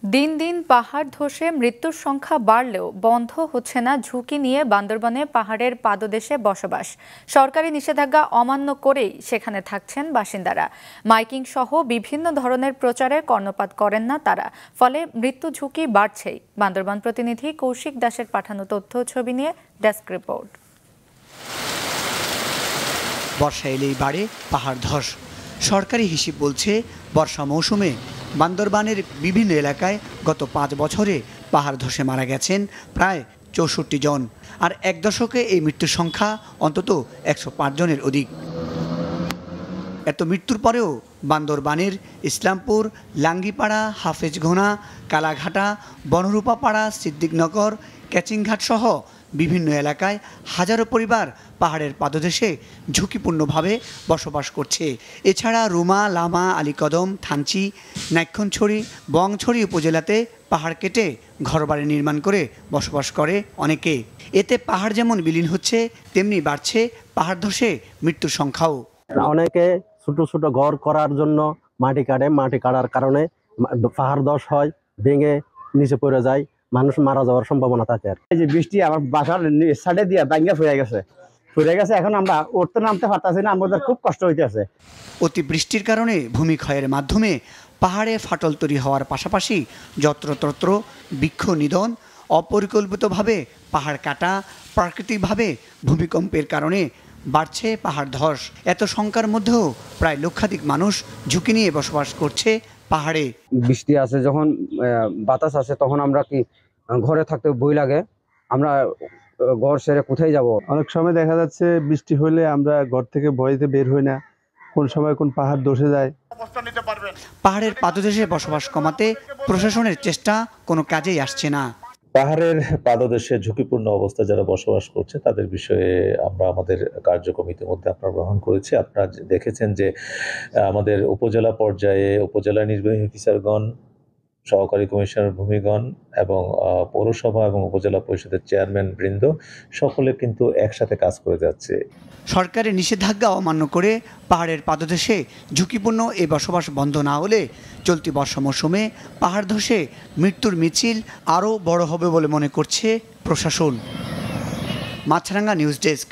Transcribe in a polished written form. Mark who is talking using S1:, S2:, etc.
S1: দিন দিন পাহাড় ধসে মৃত্যুর সংখ্যা বাড়লেও বন্ধ হচ্ছে না ঝুঁকি নিয়ে বান্দরবানে পাহাড়ের পাদদেশে বসবাস। সরকারি নিষেধাজ্ঞা অমান্য করেই সেখানে থাকছেন বাসিন্দারা। মাইকিং সহ বিভিন্ন ধরনের প্রচারে কর্ণপাত করেন না তারা, ফলে মৃত্যু ঝুঁকি বাড়ছেই। বান্দরবান প্রতিনিধি কৌশিক দাসের পাঠানো তথ্য ছবি নিয়ে ডেস্ক রিপোর্ট।
S2: বর্ষা এলেই বাড়ে পাহাড় ধস। সরকারি হিসেব বলছে বর্ষা মৌসুমে বান্দরবানের বিভিন্ন এলাকায় গত 5 বছরে পাহাড় ধসে মারা গেছেন প্রায় 64 জন, আর এক দশকে এই মৃত্যুর সংখ্যা অন্তত 105 জনের অধিক। এত মৃত্যুর পরেও বান্দরবানের ইসলামপুর, লাঙ্গিপাড়া, হাফেজঘোনা, কালাঘাটা, বনরূপাপাড়া, সিদ্দিকনগর, ক্যাচিংঘাট সহ বিভিন্ন এলাকায় হাজারো পরিবার পাহাড়ের পাদদেশে ঝুঁকিপূর্ণভাবে বসবাস করছে। এছাড়া রুমা, লামা, আলীকদম, থানচি, নাইক্ষণছড়ি, বংছড়ি উপজেলাতে পাহাড় কেটে ঘরবাড়ি নির্মাণ করে বসবাস করে অনেকে। এতে পাহাড় যেমন বিলীন হচ্ছে, তেমনি বাড়ছে পাহাড় ধসে মৃত্যুর সংখ্যাও।
S3: অনেকে ছোট ছোট ঘর করার জন্য মাটি কাটে, মাটি কাটার কারণে পাহাড় ধস হয়, ভেঙে নিচে পড়ে যায়, মানুষ মারা যাওয়ার সম্ভাবনা থাকে।
S4: এই যে বৃষ্টি আমার বাসার সাইডে দিয়ে ভাঙা ফুরে গেছে, এখন আমরা উঠতে নামতে পারতাছি না, আমাদের খুব কষ্ট হইতেছে।
S2: অতি বৃষ্টির কারণে ভূমিক্ষয়ের মাধ্যমে পাহাড়ে ফাটল তৈরি হওয়ার পাশাপাশি যত্রতত্র বৃক্ষ নিধন, অপরিকল্পিতভাবে পাহাড় কাটা, প্রাকৃতিকভাবে ভূমিকম্পের কারণে বাড়ছে পাহাড় ধস। এত সংখ্যার মধ্যেও প্রায় লক্ষাধিক মানুষ ঝুঁকি নিয়ে বসবাস করছে পাহাড়ে।
S5: বৃষ্টি আছে যখন, বাতাস আছে, তখন আমরা কি ঘরে থাকতে ভয় লাগে, আমরা ঘর ছেড়ে কোথায় যাব।
S6: অনেক সময় দেখা যাচ্ছে বৃষ্টি হলে আমরা ঘর থেকে ভয়তে বের হই না, কোন সময় কোন পাহাড় ধসে যায়।
S2: পাহাড়ের পাদদেশে বসবাস কমাতে প্রশাসনের চেষ্টা কোনো কাজেই আসছে না।
S7: পাহাড়ের পাদদেশে ঝুঁকিপূর্ণ অবস্থায় যারা বসবাস করছে তাদের বিষয়ে আমরা আমাদের কার্যক্রম ইতিমধ্যে আপনারা গ্রহণ করেছি। আপনারা দেখেছেন যে আমাদের উপজেলা পর্যায়ে উপজেলা নির্বাহী অফিসারগণ, সহকারী কমিশনার ভূমিগণ এবং পৌরসভা এবং উপজেলা পরিষদের চেয়ারম্যান বৃন্দ সকলে কিন্তু একসাথে কাজ করে যাচ্ছে।
S2: সরকারের নিষেধাজ্ঞা অমান্য করে পাহাড়ের পাদদেশে ঝুঁকিপূর্ণ এই বসবাস বন্ধ না হলে চলতি বর্ষা মৌসুমে পাহাড় ধসে মৃত্যুর মিছিল আরও বড় হবে বলে মনে করছে প্রশাসন। মাছরাঙ্গা নিউজ ডেস্ক।